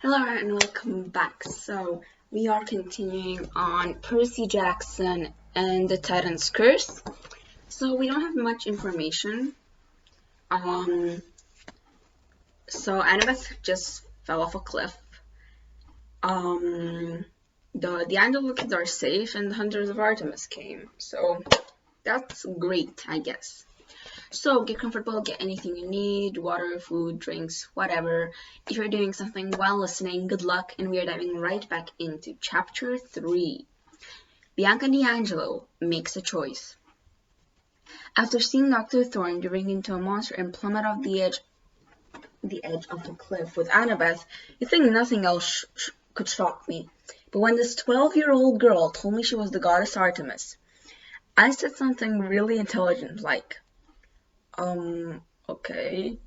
Hello and welcome back. So we are continuing on Percy Jackson and the Titan's Curse. So we don't have much information. So Annabeth just fell off a cliff. The Angelo kids are safe and the Hunters of Artemis came. So that's great, I guess. So get comfortable, get anything you need, water, food, drinks, whatever. If you're doing something while listening, good luck, and we are diving right back into Chapter 3. Bianca D'Angelo makes a choice. After seeing Dr. Thorne ring into a monster and plummet off the edge of the cliff with Annabeth, you'd think nothing else could shock me. But when this 12-year-old girl told me she was the goddess Artemis, I said something really intelligent like, okay.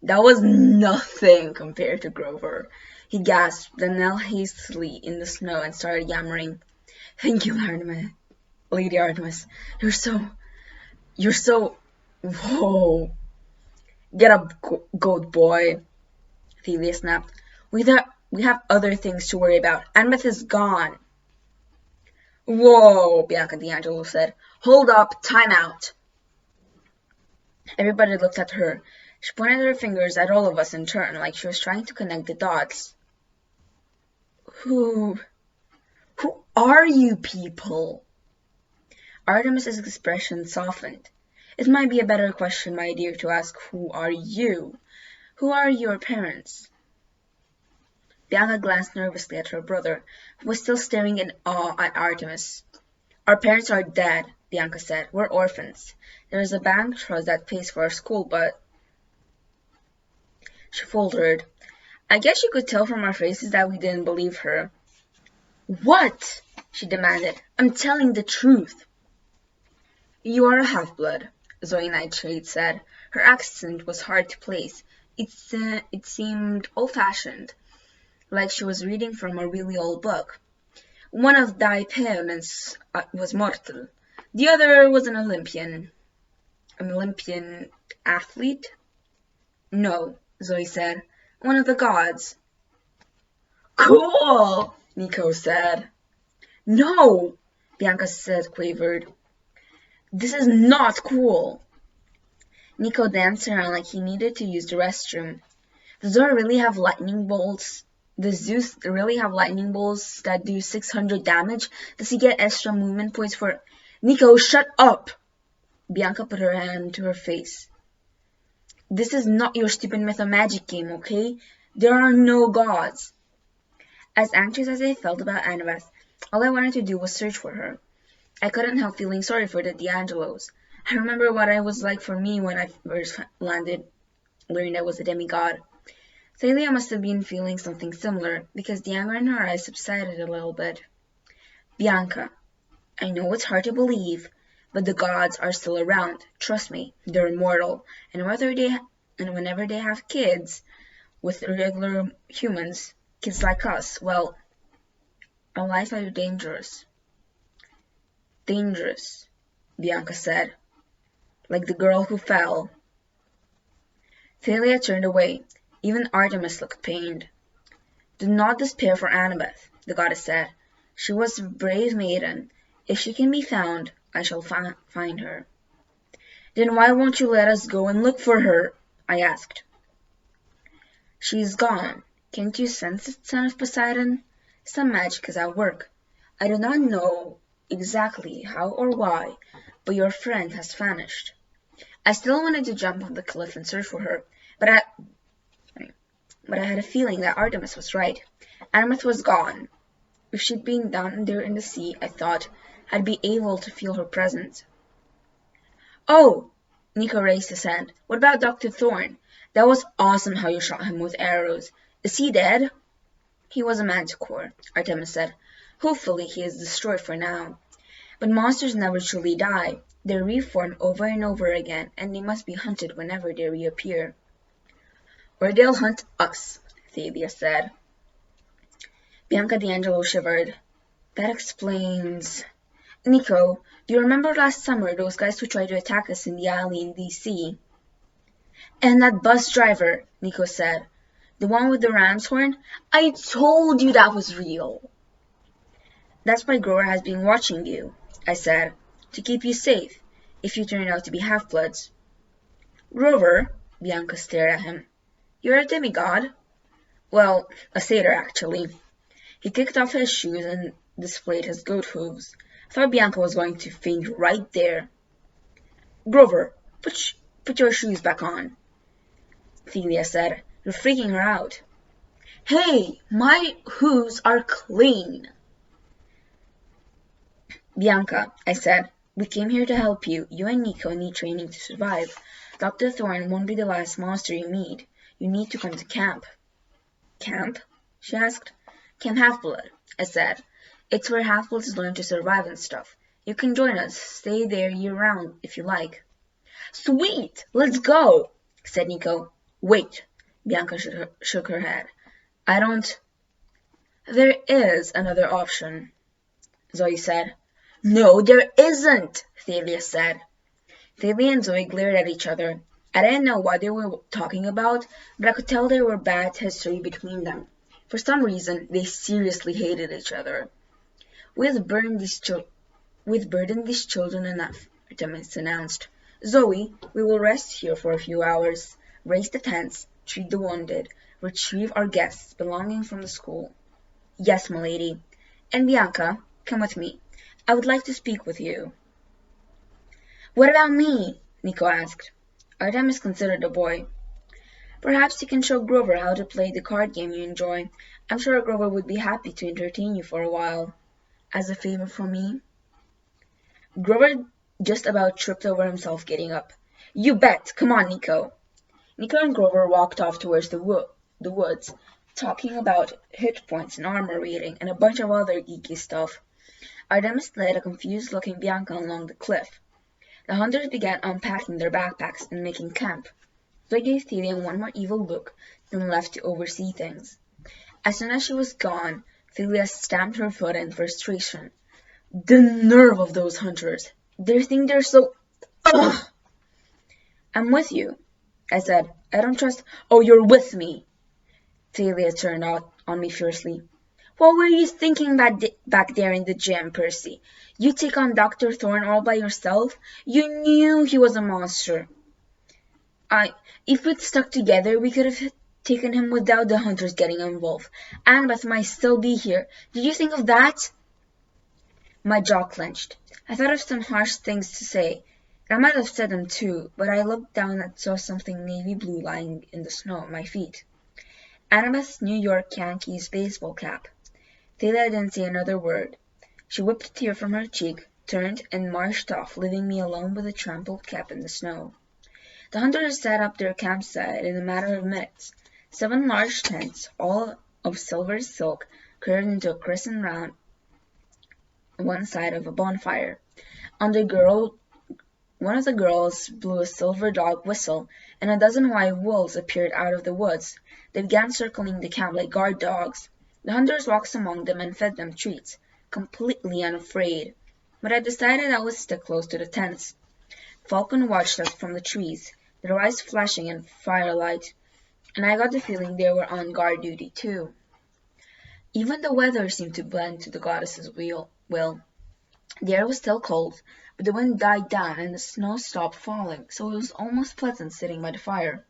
That was nothing compared to Grover. He gasped, then knelt hastily in the snow and started yammering. Thank you, Lady Artemis. You're so, whoa. Get up, goat boy, Thelia snapped. We have other things to worry about. Annabeth is gone. Whoa, Bianca D'Angelo said. Hold up, time out. Everybody looked at her. She pointed her fingers at all of us in turn, like she was trying to connect the dots. Who are you people? Artemis's expression softened. It might be a better question, my dear, to ask who are you? Who are your parents? Bianca glanced nervously at her brother, who was still staring in awe at Artemis. Our parents are dead, Bianca said. We're orphans. There is a bank trust that pays for our school, but... She faltered. I guess you could tell from our faces that we didn't believe her. What? She demanded. I'm telling the truth. You are a half-blood, Zoe Nightshade said. Her accent was hard to place. It seemed old-fashioned, like she was reading from a really old book. One of thy parents was mortal. The other was an Olympian. An Olympian athlete? No, Zoe said. One of the gods. Cool, Nico said. No, Bianca said, quavered. This is not cool. Nico danced around like he needed to use the restroom. Does Zoe really have lightning bolts? Does Zeus really have lightning bolts that do 600 damage? Does he get extra movement points for... Nico, shut up! Bianca put her hand to her face. This is not your stupid mythomagic game, okay? There are no gods. As anxious as I felt about Annabeth, all I wanted to do was search for her. I couldn't help feeling sorry for the D'Angelos. I remember what I was like for me when I first learned I was a demigod. Thalia must have been feeling something similar, because the anger in her eyes subsided a little bit. Bianca, I know it's hard to believe, but the gods are still around. Trust me, they're immortal, and whenever they have kids with regular humans, kids like us, well, our lives are dangerous. Dangerous, Bianca said, like the girl who fell. Thalia turned away. Even Artemis looked pained. Do not despair for Annabeth, the goddess said. She was a brave maiden. If she can be found, I shall find her. Then why won't you let us go and look for her? I asked. She is gone. Can't you sense it, son of Poseidon? Some magic is at work. I do not know exactly how or why, but your friend has vanished. I still wanted to jump off the cliff and search for her, but I had a feeling that Artemis was right. Annabeth was gone. If she'd been down there in the sea, I thought, I'd be able to feel her presence. Oh! Nico raised his hand. What about Dr. Thorne? That was awesome how you shot him with arrows. Is he dead? He was a manticore, Artemis said. Hopefully he is destroyed for now. But monsters never truly die. They reform over and over again, and they must be hunted whenever they reappear. Or they'll hunt us, Thalia said. Bianca D'Angelo shivered. That explains... Nico, do you remember last summer those guys who tried to attack us in the alley in D.C.? And that bus driver, Nico said. The one with the ram's horn? I told you that was real. That's why Grover has been watching you, I said, to keep you safe, if you turn out to be half-bloods. Grover, Bianca stared at him. You're a demigod? Well, a satyr, actually. He kicked off his shoes and displayed his goat hooves. I thought Bianca was going to faint right there. Grover, put your shoes back on, Celia said. You're freaking her out. Hey, my hooves are clean. Bianca, I said, we came here to help you. You and Nico need training to survive. Dr. Thorne won't be the last monster you meet. You need to come to camp. Camp? She asked. Camp Half-Blood, I said. It's where half-bloods learn to survive and stuff. You can join us. Stay there year-round if you like. Sweet! Let's go! Said Nico. Wait, Bianca shook her head. I don't... There is another option, Zoe said. No, there isn't, Thalia said. Thalia and Zoe glared at each other. I didn't know what they were talking about, but I could tell there were bad history between them. For some reason, they seriously hated each other. We've burdened these children enough, Artemis announced. Zoe, we will rest here for a few hours, raise the tents, treat the wounded, retrieve our guests' belongings from the school. Yes, milady. And Bianca, come with me. I would like to speak with you. What about me? Nico asked. Artemis considered the boy. Perhaps you can show Grover how to play the card game you enjoy. I'm sure Grover would be happy to entertain you for a while. As a favor from me? Grover just about tripped over himself getting up. You bet! Come on, Nico! Nico and Grover walked off towards the woods, talking about hit points and armor rating and a bunch of other geeky stuff. Artemis led a confused-looking Bianca along the cliff. The hunters began unpacking their backpacks and making camp. Zoe gave Thalia one more evil look, then left to oversee things. As soon as she was gone, Thalia stamped her foot in frustration. The nerve of those hunters! They think they're so... Ugh! I'm with you, I said. I don't trust... Oh, you're with me! Thalia turned on me fiercely. What were you thinking back there in the gym, Percy? You take on Dr. Thorne all by yourself? You knew he was a monster. If we'd stuck together, we could have taken him without the hunters getting involved. Annabeth might still be here. Did you think of that? My jaw clenched. I thought of some harsh things to say. I might have said them too, but I looked down and saw something navy blue lying in the snow at my feet. Annabeth's New York Yankees baseball cap. Thalia didn't say another word. She whipped a tear from her cheek, turned, and marched off, leaving me alone with the trampled cap in the snow. The hunters set up their campsite in a matter of minutes. 7 large tents, all of silver silk, curved into a crescent round one side of a bonfire. One of the girls blew a silver dog whistle, and a dozen white wolves appeared out of the woods. They began circling the camp like guard dogs. The hunters walked among them and fed them treats, completely unafraid. But I decided I would stick close to the tents. Falcon watched us from the trees, their eyes flashing in firelight, and I got the feeling they were on guard duty too. Even the weather seemed to blend to the goddess's will. The air was still cold, but the wind died down and the snow stopped falling, so it was almost pleasant sitting by the fire.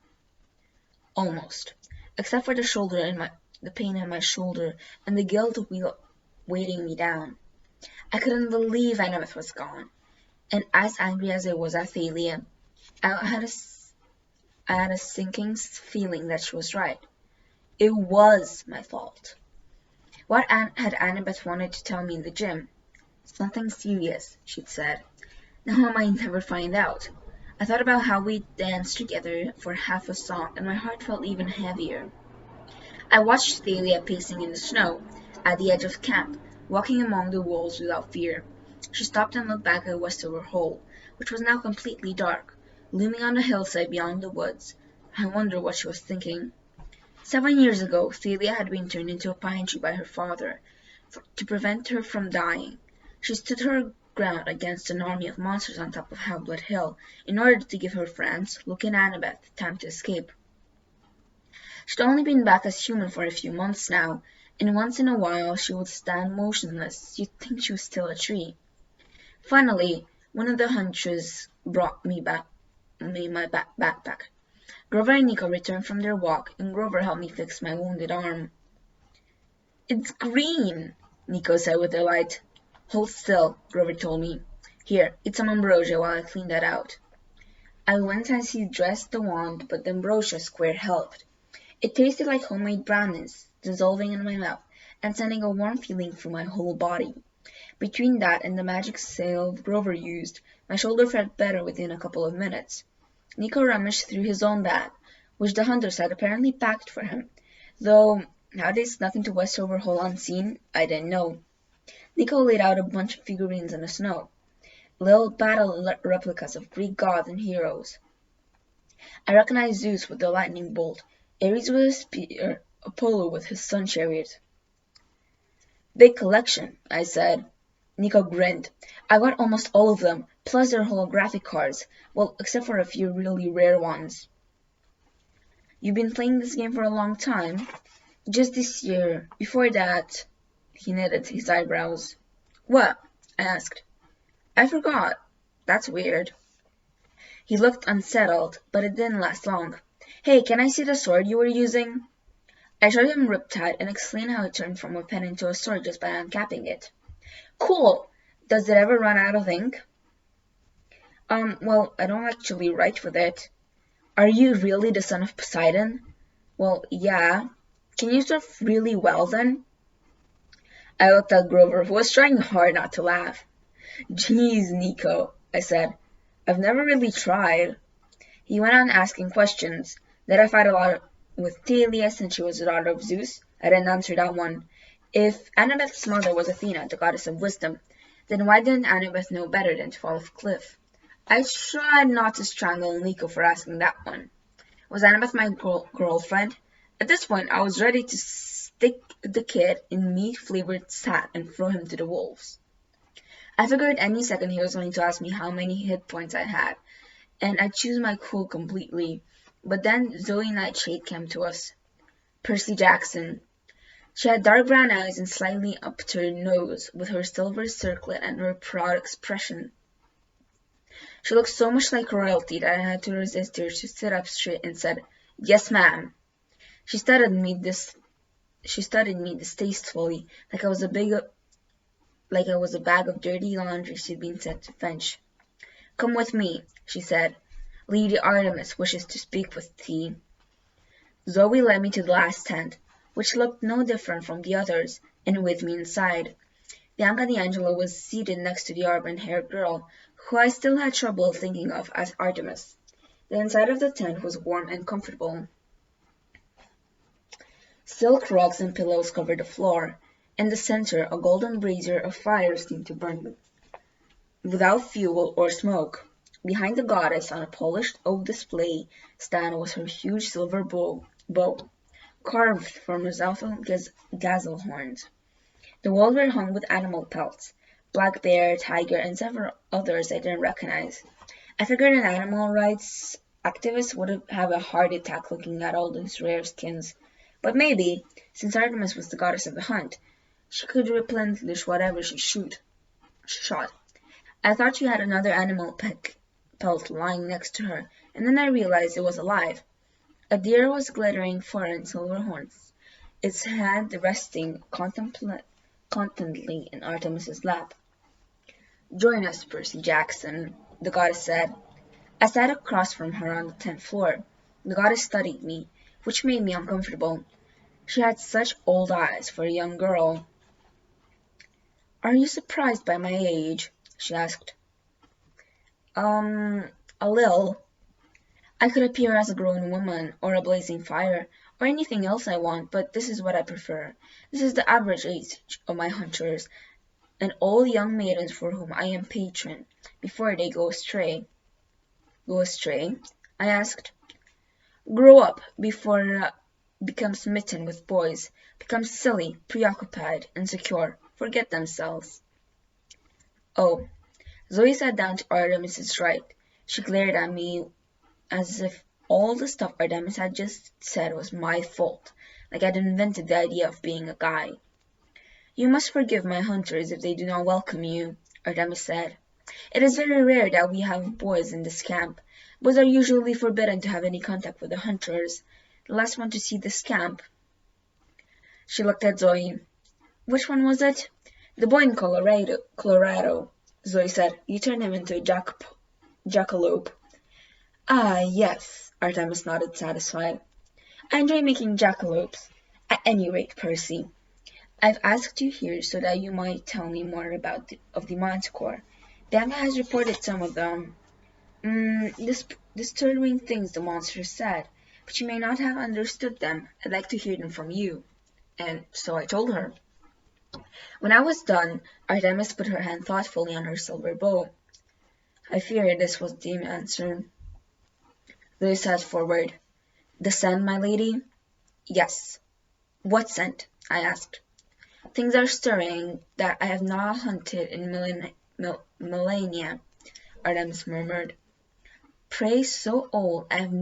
Almost, except for the pain in my shoulder and the guilt of weighting me down. I couldn't believe Annabeth was gone, and as angry as I was at Thalia, I had a sinking feeling that she was right. It was my fault. What had Annabeth wanted to tell me in the gym? Something serious, she'd said. Now I might never find out. I thought about how we danced together for half a song, and my heart felt even heavier. I watched Thalia pacing in the snow, at the edge of camp, walking among the wolves without fear. She stopped and looked back at Westover Hole, which was now completely dark, looming on the hillside beyond the woods. I wondered what she was thinking. 7 years ago, Thalia had been turned into a pine tree by her father, to prevent her from dying. She stood her ground against an army of monsters on top of Half-Blood Hill, in order to give her friends, Luke and Annabeth, time to escape. She'd only been back as human for a few months now, and once in a while she would stand motionless. You'd think she was still a tree. Finally, one of the hunters brought me my backpack. Grover and Nico returned from their walk, and Grover helped me fix my wounded arm. "It's green," Nico said with delight. "Hold still," Grover told me. "Here, eat some ambrosia while I clean that out." I went as he dressed the wand, but the ambrosia square helped. It tasted like homemade brownies, dissolving in my mouth and sending a warm feeling through my whole body. Between that and the magic salve Grover used, my shoulder felt better within a couple of minutes. Nico rummaged through his own bag, which the hunters had apparently packed for him, though how they snuck into Westover Hall unseen, I didn't know. Nico laid out a bunch of figurines in the snow, little battle replicas of Greek gods and heroes. I recognized Zeus with the lightning bolt, Ares with his spear, Apollo with his sun chariot. "Big collection," I said. Nico grinned. "I got almost all of them, plus their holographic cards. Well, except for a few really rare ones." "You've been playing this game for a long time?" "Just this year. Before that—" He knitted his eyebrows. "What?" I asked. "I forgot. That's weird." He looked unsettled, but it didn't last long. "Hey, can I see the sword you were using?" I showed him Riptide and explained how it turned from a pen into a sword just by uncapping it. "Cool! Does it ever run out of ink?" Well, I don't actually write with it." "Are you really the son of Poseidon?" "Well, yeah." "Can you surf really well, then?" I looked at Grover, who was trying hard not to laugh. "Geez, Nico," I said. "I've never really tried." He went on asking questions. Did I fight a lot with Thalia since she was the daughter of Zeus? I didn't answer that one. If Annabeth's mother was Athena, the goddess of wisdom, then why didn't Annabeth know better than to fall off a cliff? I tried not to strangle Nico for asking that one. Was Annabeth my girlfriend? At this point, I was ready to stick the kid in meat-flavored sack and throw him to the wolves. I figured any second he was going to ask me how many hit points I had, and I'd choose my cool completely. But then Zoe Nightshade came to us. Percy Jackson. She had dark brown eyes and slightly up-turned nose, with her silver circlet and her proud expression. She looked so much like royalty that I had to resist her to sit up straight and said, "Yes, ma'am." She studied me distastefully, like I was a bag of dirty laundry she'd been sent to fetch. "Come with me," she said. "Lady Artemis wishes to speak with thee." Zoe led me to the last tent, which looked no different from the others, and with me inside. Bianca D'Angelo was seated next to the auburn-haired girl, who I still had trouble thinking of as Artemis. The inside of the tent was warm and comfortable. Silk rugs and pillows covered the floor. In the center, a golden brazier of fire seemed to burn without fuel or smoke. Behind the goddess, on a polished oak display stand, was her huge silver bow, carved from resolving gazelle horns. The walls were hung with animal pelts, black bear, tiger, and several others I didn't recognize. I figured an animal rights activist would have a heart attack looking at all those rare skins. But maybe, since Artemis was the goddess of the hunt, she could replenish whatever she shot. I thought she had another animal pelt lying next to her, and then I realized it was alive. A deer was glittering fur and silver horns, its head resting contentedly in Artemis's lap. "Join us, Percy Jackson," the goddess said. I sat across from her on the tent floor. The goddess studied me, which made me uncomfortable. She had such old eyes for a young girl. "Are you surprised by my age?" she asked. A little. I could appear as a grown woman, or a blazing fire, or anything else I want, but this is what I prefer. This is the average age of my hunters, and all young maidens for whom I am patron, before they go astray." "Go astray?" I asked. "Grow up, before become smitten with boys, become silly, preoccupied, insecure, forget themselves." "Oh." Zoe sat down to Artemis's right. She glared at me as if all the stuff Artemis had just said was my fault, like I'd invented the idea of being a guy. You must forgive my hunters if they do not welcome you, Artemis said. It is very rare that we have boys in this camp. Boys are usually forbidden to have any contact with the hunters. The last one to see this camp. She looked at Zoe. Which one was it? The boy in Colorado, Zoe said. You turned him into a jackalope. Ah, yes, Artemis nodded, satisfied. I enjoy making jackalopes. At any rate, Percy, I've asked you here so that you might tell me more of the Manticore. Bianca has reported some of them. Disturbing things the monster said, but she may not have understood them. I'd like to hear them from you. And so I told her. When I was done, Artemis put her hand thoughtfully on her silver bow. I fear this was the answer. Zoe sat forward. The scent, my lady? Yes. What scent? I asked. Things are stirring that I have not hunted in millennia, Artemis murmured. Prey so old I have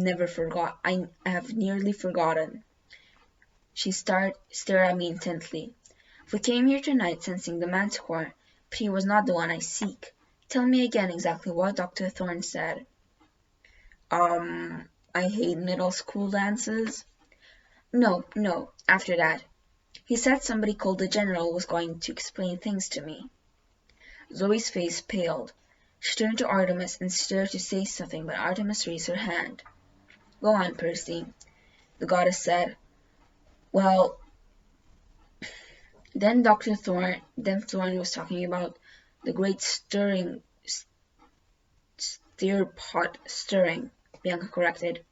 nearly forgotten. She stared at me intently. We came here tonight sensing the Manticore, but he was not the one I seek. Tell me again exactly what Dr. Thorne said. I hate middle school dances. No, after that. He said somebody called the General was going to explain things to me. Zoe's face paled. She turned to Artemis and stirred to say something, but Artemis raised her hand. Go on, Percy, the goddess said. Well, then Thorne was talking about the great stirring, Bianca corrected.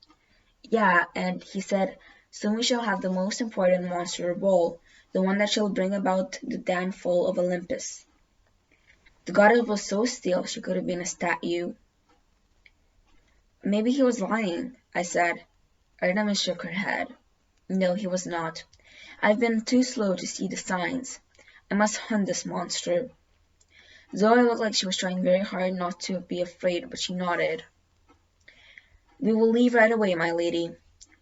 Yeah, and he said, soon we shall have the most important monster of all, the one that shall bring about the downfall of Olympus. The goddess was so still she could have been a statue. Maybe he was lying, I said. Artemis shook her head. No, he was not. I've been too slow to see the signs. I must hunt this monster. Zoe looked like she was trying very hard not to be afraid, but she nodded. We will leave right away, my lady.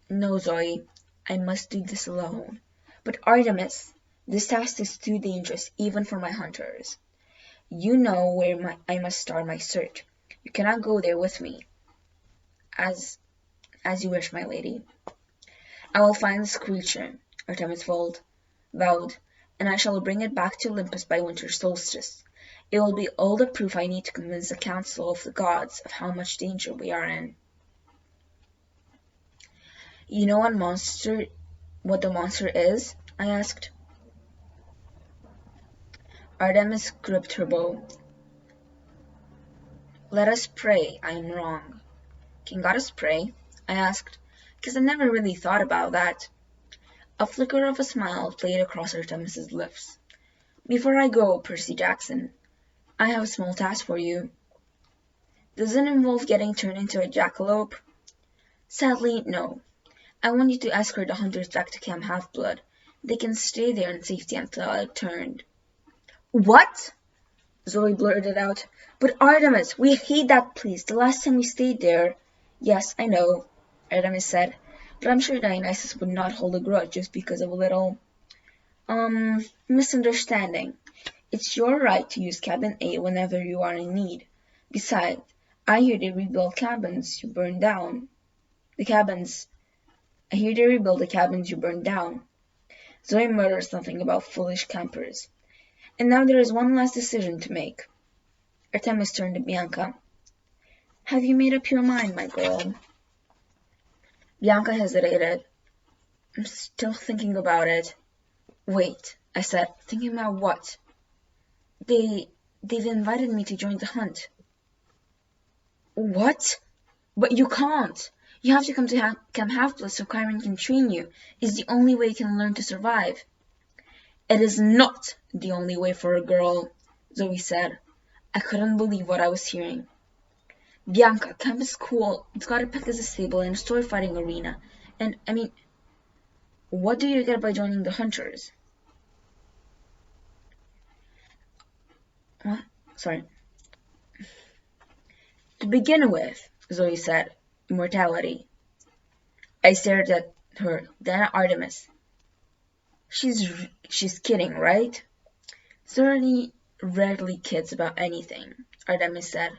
No, Zoe, I must do this alone. But Artemis, this task is too dangerous even for my hunters. You know where I must start my search. You cannot go there with me. As you wish, my lady. I will find this creature, Artemis vowed, and I shall bring it back to Olympus by winter solstice. It will be all the proof I need to convince the council of the gods of how much danger we are in. You know what the monster is? I asked. Artemis gripped her bow. Let us pray I am wrong. Can goddess pray? I asked, because I never really thought about that. A flicker of a smile played across Artemis's lips. Before I go, Percy Jackson, I have a small task for you. Does it involve getting turned into a jackalope? Sadly, no. I want you to escort the hunters back to Camp Half-Blood. They can stay there in safety until I return. What? Zoe blurted out. But Artemis, we hate that place. The last time we stayed there. Yes, I know, Artemis said. But I'm sure Dionysus would not hold a grudge just because of a little, misunderstanding. It's your right to use Cabin A whenever you are in need. Besides, I hear they rebuild cabins you burned down. I hear they rebuild the cabins you burned down. Zoe muttered something about foolish campers. And now there is one last decision to make. Artemis turned to Bianca. Have you made up your mind, my girl? Bianca hesitated. I'm still thinking about it. Wait, I said. Thinking about what? They've invited me to join the hunt. What? But you can't. You have to come to Camp Half-Blood so Chiron can train you. It's the only way you can learn to survive. It is not the only way for a girl, Zoe said. I couldn't believe what I was hearing. Bianca, camp is cool. It's got a Pegasus stable and a sword fighting arena. And, what do you get by joining the hunters? What? Sorry. To begin with, Zoe said, immortality. I stared at her, then at Artemis. She's kidding, right? Certainly rarely kids about anything, Artemis said.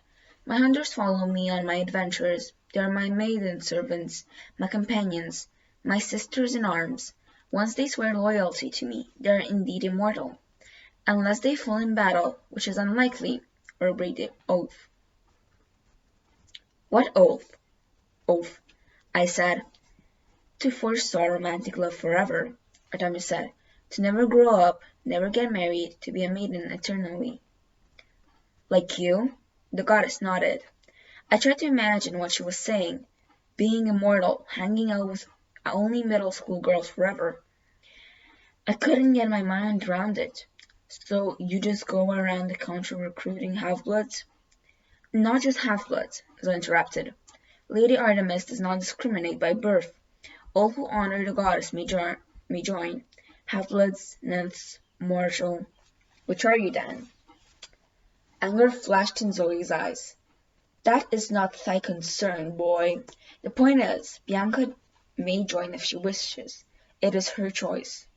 My hunters follow me on my adventures. They are my maiden servants, my companions, my sisters in arms. Once they swear loyalty to me, they are indeed immortal, unless they fall in battle, which is unlikely, or break the oath. What oath? Oath, I said. To forestall romantic love forever, Artemis said. To never grow up, never get married, to be a maiden eternally. Like you? The goddess nodded. I tried to imagine what she was saying. Being immortal, hanging out with only middle school girls forever. I couldn't get my mind around it. So you just go around the country recruiting half-bloods? Not just half-bloods, Zoe interrupted. Lady Artemis does not discriminate by birth. All who honor the goddess may join. Half-bloods, nymphs, mortal. Which are you then? Anger flashed in Zoe's eyes. That is not thy concern, boy. The point is, Bianca may join if she wishes. It is her choice.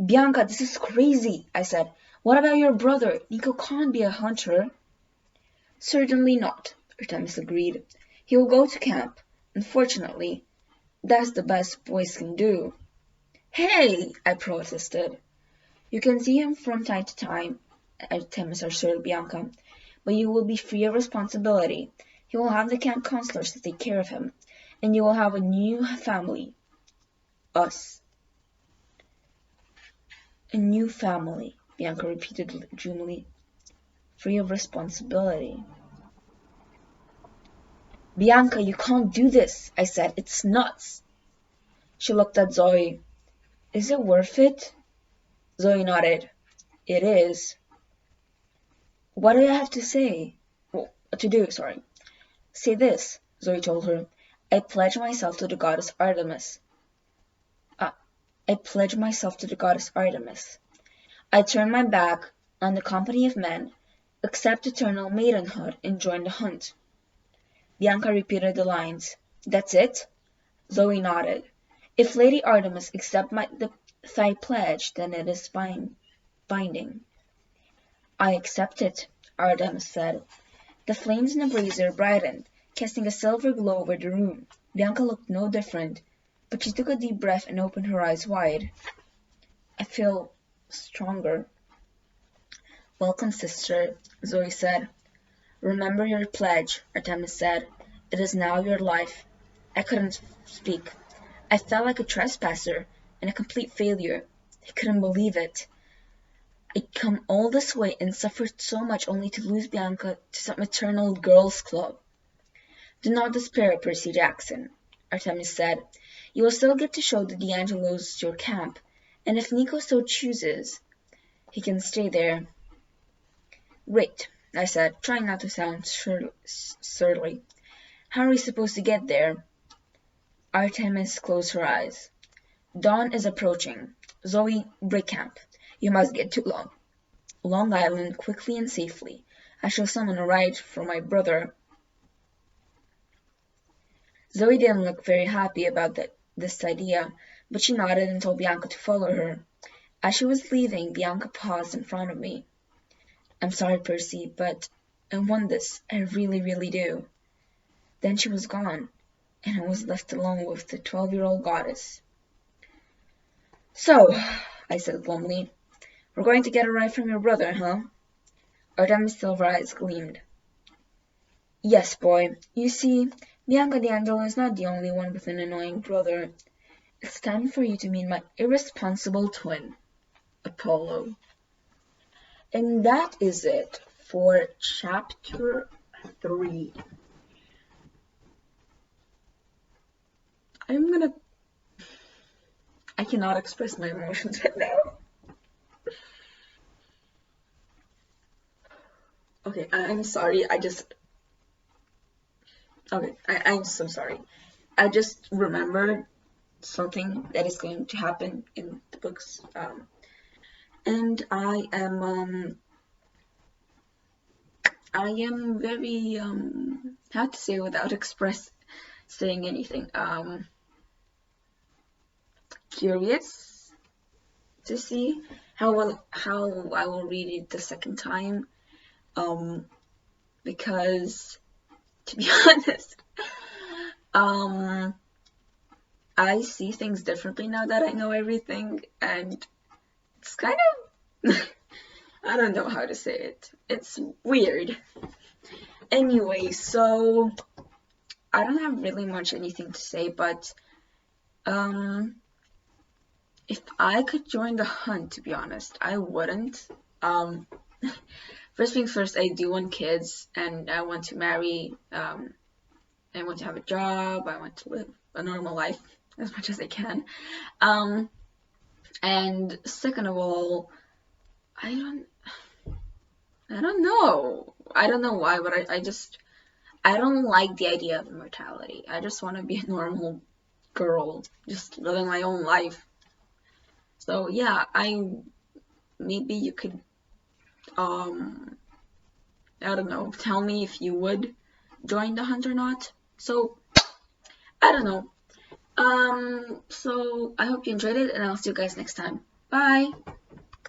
Bianca, this is crazy, I said. What about your brother? Nico can't be a hunter. Certainly not, Artemis agreed. He will go to camp. Unfortunately, that's the best boys can do. Hey, I protested. You can see him from time to time, Artemis assured Bianca, but you will be free of responsibility. He will have the camp counselors to take care of him, and you will have a new family. Us. A new family, Bianca repeated dreamily. Free of responsibility. Bianca, you can't do this, I said. It's nuts. She looked at Zoe. Is it worth it? Zoe nodded. It is. What do I have to say? Well, to do, sorry. Say this, Zoe told her. I pledge myself to the goddess Artemis. I pledge myself to the goddess Artemis. I turn my back on the company of men, accept eternal maidenhood, and join the hunt. Bianca repeated the lines. That's it? Zoe nodded. If Lady Artemis accepts thy pledge, then it is binding. I accept it, Artemis said. The flames in the brazier brightened, casting a silver glow over the room. Bianca looked no different, but she took a deep breath and opened her eyes wide. I feel stronger. Welcome, sister, Zoe said. Remember your pledge, Artemis said. It is now your life. I couldn't speak. I felt like a trespasser and a complete failure. I couldn't believe it. I'd come all this way and suffered so much only to lose Bianca to some eternal girls' club. Do not despair, Percy Jackson, Artemis said. You will still get to show the D'Angelos your camp, and if Nico so chooses, he can stay there. Great, I said, trying not to sound surly. How are we supposed to get there? Artemis closed her eyes. Dawn is approaching. Zoe, break camp. You must get to Long Island quickly and safely. I shall summon a ride for my brother. Zoe didn't look very happy about this idea, but she nodded and told Bianca to follow her. As she was leaving, Bianca paused in front of me. I'm sorry, Percy, but I want this. I really, really do. Then she was gone, and I was left alone with the 12-year-old goddess. So, I said glumly, we're going to get a ride from your brother, huh? Artemis' silver eyes gleamed. Yes, boy. You see, Bianca D'Angelo is not the only one with an annoying brother. It's time for you to meet my irresponsible twin, Apollo. And that is it for chapter 3. I cannot express my emotions right now. Okay, I'm sorry, I'm so sorry. I just remembered something that is going to happen in the books, and I am very, how to say without saying anything. Curious to see how I will read it the second time. Because to be honest, I see things differently now that I know everything, and it's kind of I don't know how to say it. It's weird. Anyway, so I don't have really much anything to say, but if I could join the hunt, to be honest, I wouldn't. First things first, I do want kids, and I want to marry. I want to have a job. I want to live a normal life as much as I can. And second of all, I don't know. I don't know why, but I don't like the idea of immortality. I just want to be a normal girl, just living my own life. So yeah, maybe you could I don't know, tell me if you would join the hunt or not. So I don't know. So I hope you enjoyed it, and I'll see you guys next time. Bye.